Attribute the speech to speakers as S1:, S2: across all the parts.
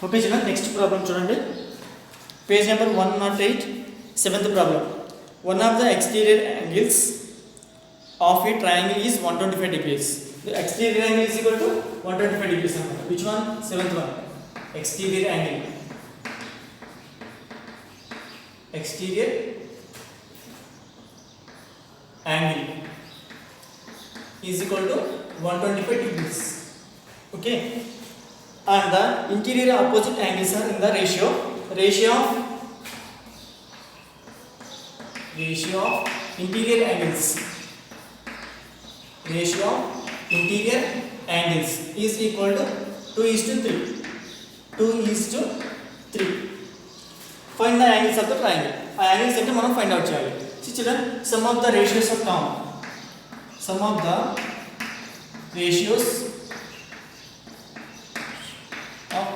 S1: Okay children, next problem చూడండి. Page number 108, seventh problem. One of the exterior angles of a triangle is 125 degrees. The exterior angle is equal to 125 degrees అన్నమాట. Which one? Seventh one. Exterior angle. Exterior angle is equal to 125 degrees. Okay. And the interior opposite angles are in the ratio of interior angles is equal to 2:3. Find the angles of the triangle. Angles ante మనం find out చేయాలి. See children, some of the ratios of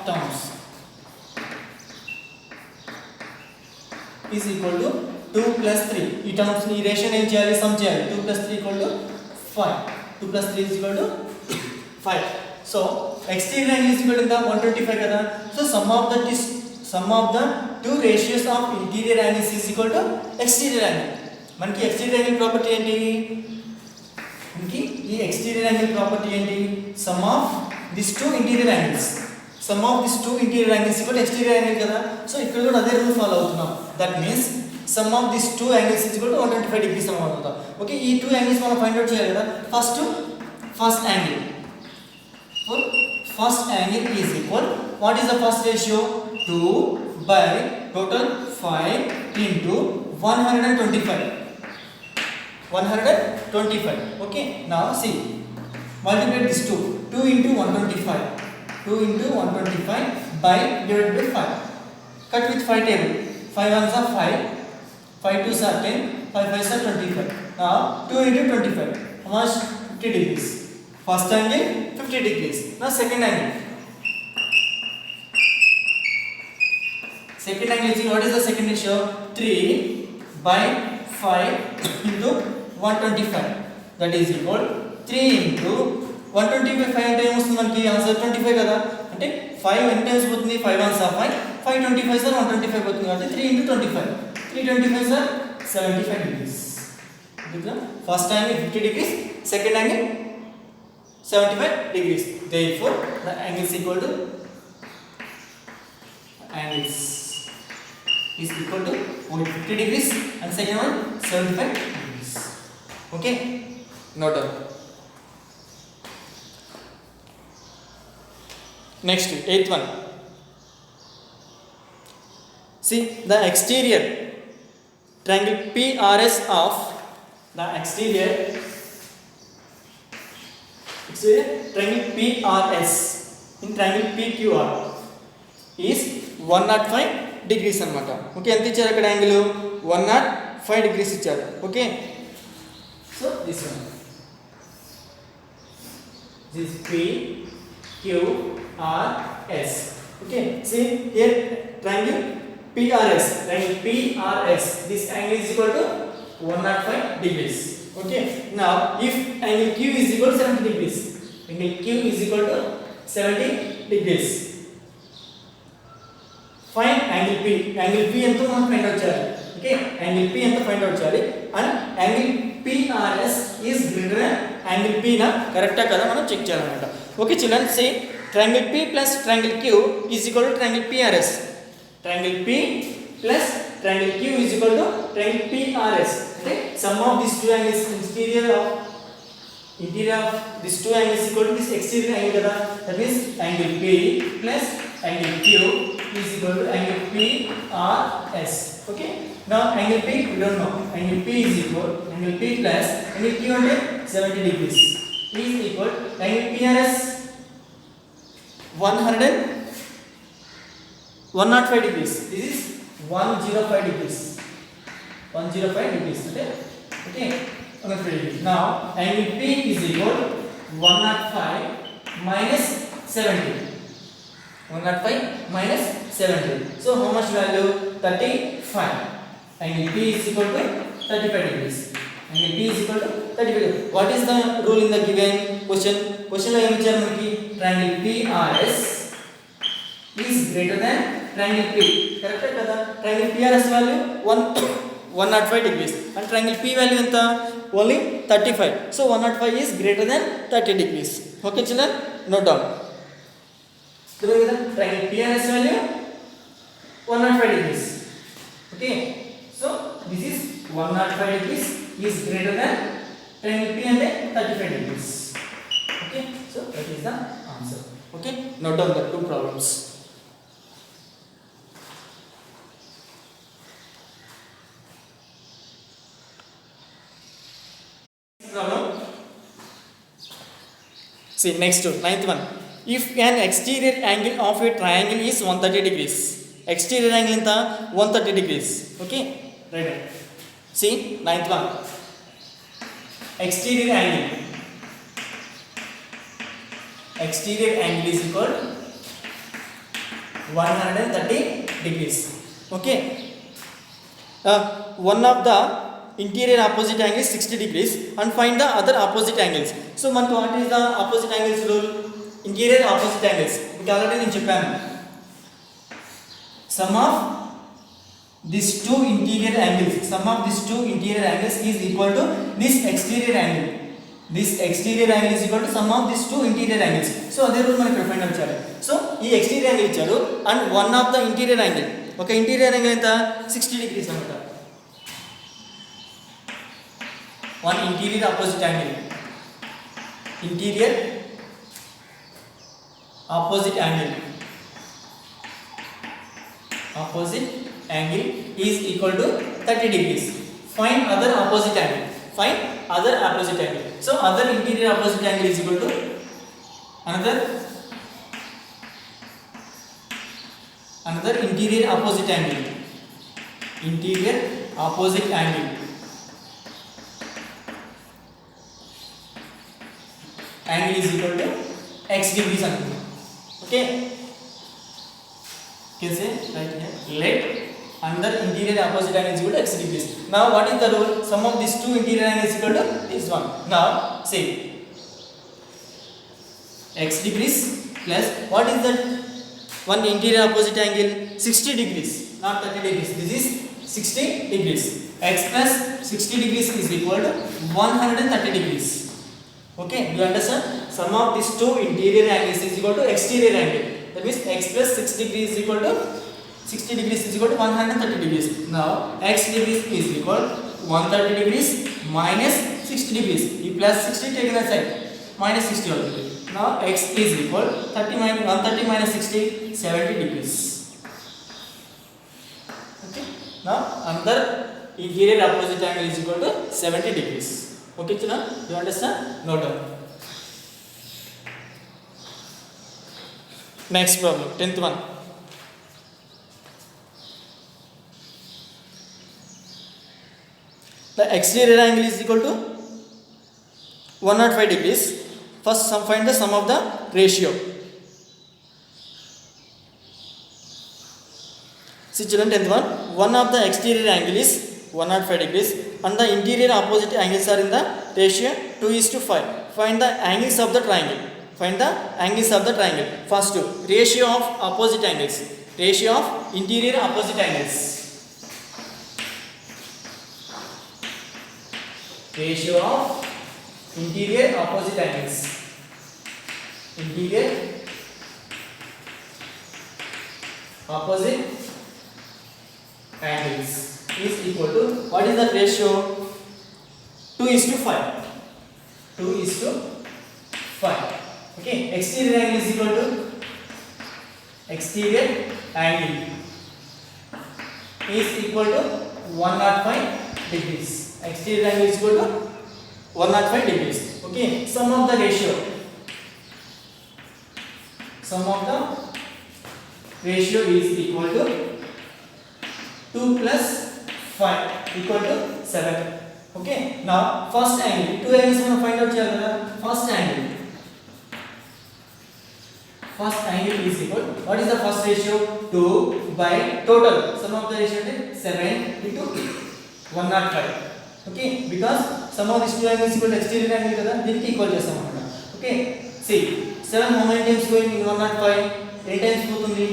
S1: terms is equal to 2 plus 3. ఈ terms ఈ ratio ఏం చేయాలి? Some చేయాలి. 2 plus 3 equal to 5. 2 plus 3 is equal to 5. So exterior angle is equal to 125 కదా. So sum of the two ratios of interior angles is equal to exterior angle. మనకి exterior angle property ఏంటి? మనకి ఈ exterior angle property ఏంటి? Sum of these two interior angles equal to exterior angle కదా. So ఇక్కడ కూడా అదే rule follow అవుతున్నాం. That means some of this two angles is equal to 125 degrees అన్నమాట. ఓకే, ఈ టూ యాంగిల్స్ మనం ఫైండ్ అవుట్ చేయాలి కదా. First angle is equal, what is the first ratio? 2 by total 5 into 125. Okay, now see, multiply this 2 into 125 by divided by 5. Cut with 5 table. 5 ones are 5, 5 twos are 10, 5 fives are 25. Now 2 into 25, how much? 50 degrees. First angle 50 degrees. Now second angle is, what is the second ratio? 3 by 5 into 125. That is equal 3 into 125. 5 అంటే ఏమొస్తుంది మనకి? Answer 25 కదా. అంటే 5 ఎన్ని times పోతుంది? 5 ones are 5, 5 25s are 125 పోతుంది కాబట్టి 3 into 25. 3 25s are 75 degrees. First angle 50 degrees, second angle 75 degrees. Therefore the angle is equal to one 50 degrees and second one 75 degrees. Okay, note down. Next, eighth one. See, the exterior triangle PRS of the exterior triangle PRS in triangle PQR is 105 degrees అన్నమాట. Okay, ఎంత ఇచ్చారు అక్కడ? Angle 105 degrees ఇచ్చారు. Okay, so this one, this PQRS. Okay, see here triangle PRS, this angle is equal to 105 degrees. Okay, now if angle Q is equal to 70 degrees, find angle P. Angle P ఎంతో మనం find out చేయాలి. Okay, angle P ఎంత find out చేయాలి and angle PRS is greater than angle P నా కరెక్టా కదా మనం check చేయాలన్నమాట. Okay children, say triangle P plus triangle Q is equal to triangle PRS. Triangle P plus triangle Q is equal to triangle PRS. Okay, sum of these two angles, interior of these two angles equal to this exterior angle kada. That means angle P plus angle Q is equal to angle PRS. Okay, now angle P we don't know. Angle P is equal, angle P plus angle Q అంటే 70 degrees is equal angle PRS 105 degrees. This is 105 degrees. Okay, 105 degrees. Now angle P is equal 105 minus 70. 105 minus 70. So how much value? 35. Angle P is equal to 35 degrees. Angle P is equal to 35 degrees. What is the rule in the given question? Question lo em icharu manaki triangle PRS is greater than triangle P. Correct kada? Triangle PRS value 105 degrees and triangle P value enta only 35. So 105 is greater than 30 degrees. Okay children, note down. Triangle PRS value 105 degrees. Okay, so this is 105 degrees is greater than triangle P and 35 degrees. Okay, so that is the answer. Okay, note down the two problems. Problem. See next one, ninth one. If an exterior angle of a triangle is 130 degrees, exterior angle inta 130 degrees. Okay, right. See ninth one. Exterior angle. Exterior angle is equal 130 degrees. Okay. One of the interior opposite angle is 60 degrees and find the other opposite angles. So manku what is the opposite angles rule? Interior opposite angles. Meeku already nenu cheppanu. Sum of these two interior angles is equal to this exterior angle. This exterior angle is equal to sum of these two interior angles. So అదే rule మనకి find out చేయాలి. So ఈ exterior angle ఇచ్చారు and one of the interior angle, ఒక interior angle ఎంత 60 degrees అన్నమాట. One interior opposite angle, interior opposite angle is equal to 30 degrees. Find other opposite angle. So other interior opposite angle is equal to another interior opposite angle. Angle is equal to x degrees. Okay. Can say right here. Let another interior opposite angle is equal to x degrees. Now what is the rule? Sum of these two interior angles is equal to this one. Now say x degrees plus what is that one interior opposite angle? 60 degrees, not 30 degrees. This is 60 degrees. X plus 60 degrees is equal to 130 degrees. Okay, you understand? Sum of these two interior angles is equal to exterior angle. That means x plus 60 degrees is equal to 130 degrees. Now x degrees is equal to 130 degrees minus 60 degrees. You plus 60 taken aside, minus 60 already. Now x is equal 130 minus 60, 70 degrees. Okay. Now another interior opposite angle is equal to 70 degrees. Okay children, you understand? Note down. Next problem, 10th one. The exterior angle is equal to 105 degrees. First find the sum of the ratio. See children, 10th one. One of the exterior angle is 105 degrees and the interior opposite angles are in the ratio 2:5. Find the angles of the triangle. First ratio of opposite angles. Ratio of interior opposite angles. Ratio of interior opposite angles. Interior opposite angles is equal to, what is that ratio? 2:5. 2:5. Okay, exterior angle is equal to, exterior angle is equal to 105 degrees. Exterior angle is equal to 105 degrees. Okay, sum of the ratio is equal to 2 plus 5 equal to 7. Okay, now first angle, two angles we find out cheyala. First angle is equal, what is the first ratio? 2 by total sum of the ratio is 7 into 105. Okay, because sum of these two angles equal to exterior angle kada, దీనికి equal చేస్తాం అన్నమాట. Okay, see 7 how many times going in 105? 8 times పోతుంది,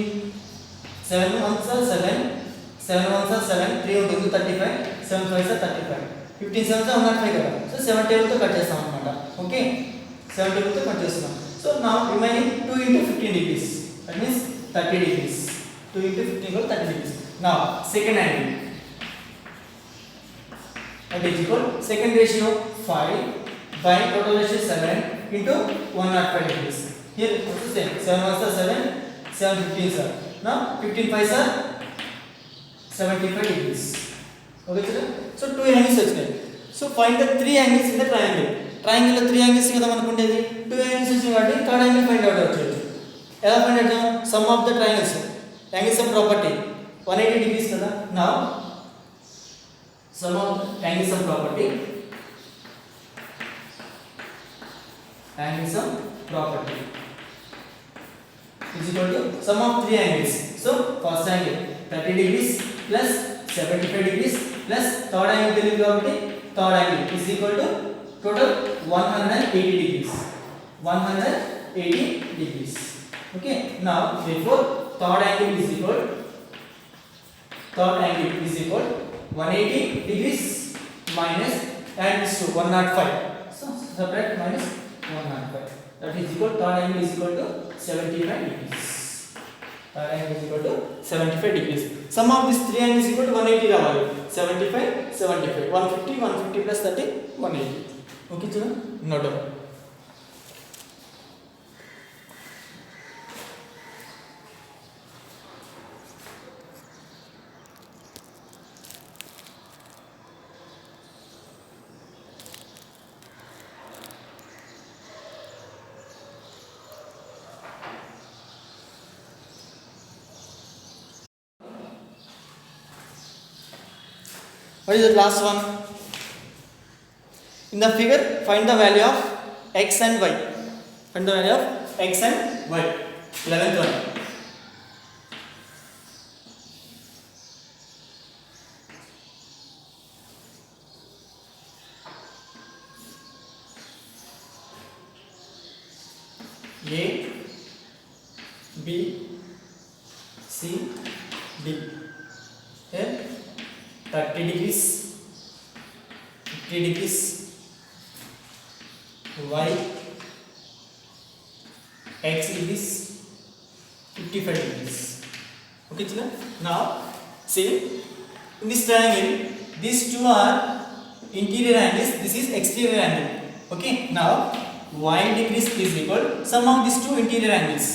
S1: 7 ones are 7, 7 ones are 7, 3 ఉంటుంది 35, 7 5s are 35, 15 7s are 105 కదా. So 7 table తో cut చేస్తాం అన్నమాట. Okay, 7 table తో కట్ చేస్తున్నాం. So now remaining 2 into 15 degrees, that means 30 degrees. 2 into 15 equal 30 degrees. Now second angle, that is equal second ratio 5 by total ratio 7 into 105 degrees. Here also same, 7 ones are 7, 7 15s are. Now 15 5s are 75 degrees. Okay children, so two angles వచ్చాయి. So find the three angles in the triangle. Triangle లో 3 angles కదా మనకు ఉండేది, 2 angles వచ్చాయి కాబట్టి third angle find out అవుతుంది. ఎలా find out చేద్దాం? Some of the triangles, angles of property 180 degrees కదా. Now sum of angles of property, angles of property is equal to sum of three angles. So first angle 30 degrees plus 75 degrees plus third angle తెలియదు కాబట్టి third angle is equal to total 180 degrees. 180 degrees. Okay, now therefore third angle is equal 180 degrees minus and this 105. So subtract minus 105. That is equal, third angle is equal to 75 degrees. Third angle is equal to 75 degrees. Sum of these three angles is equal to 180 రావాలి. 75, 75, 150, 150 plus 30, 180. Okay children, note down. What is the last one? In the figure, find the value of x and y. Find the value of x and y. 11th one. A, B, C, D. Here 30 degrees, 50 degrees, y, x degrees, 55 degrees. Okay children, now see in this triangle these two are interior angles, this is exterior angle. Okay, now y degrees is equal sum of these two interior angles,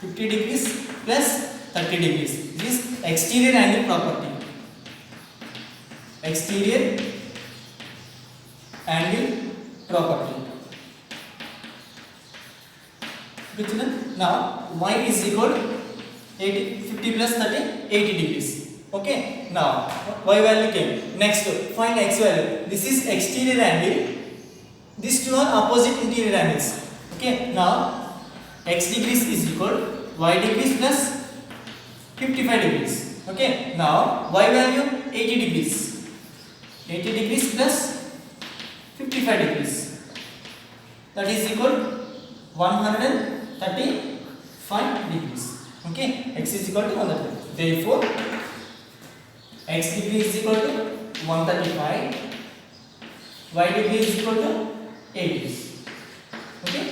S1: 50 degrees plus 30 degrees. This is exterior angle property. Exterior angle property. Good children. Now y is equal 50 plus 30, 80 degrees. Okay. Now y value came. Next find x value. This is exterior angle. These two are opposite interior angles. Okay. Now x degrees is equal y degrees plus 55 degrees. Okay. Now y value 80 degrees. 80 degrees plus 55 degrees, that is equal 135 degrees. Okay, x is equal to 135. Therefore x degree is equal to 135, y degree is equal to 80. Okay,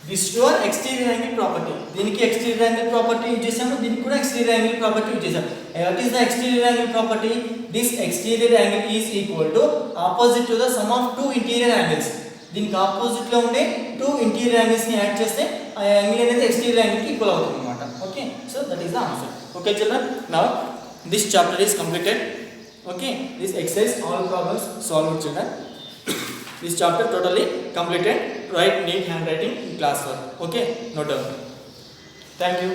S1: these two are exterior angle property. దీనికి exterior angle property use చేసాము, దీనికి కూడా exterior angle property use చేసాము. What is the exterior angle property? This exterior angle is equal to opposite to the sum of two interior angles. దీనికి opposite లో ఉండే two interior angles ని add చేస్తే ఆ యాంగిల్ అనేది exterior angle కి equal అవుతుంది అన్నమాట. Okay, so that is the answer. Okay children, now this chapter is completed. Okay, this exercise all problems solved children. This chapter totally completed. Write neat handwriting in class work. Okay, note down. Thank you.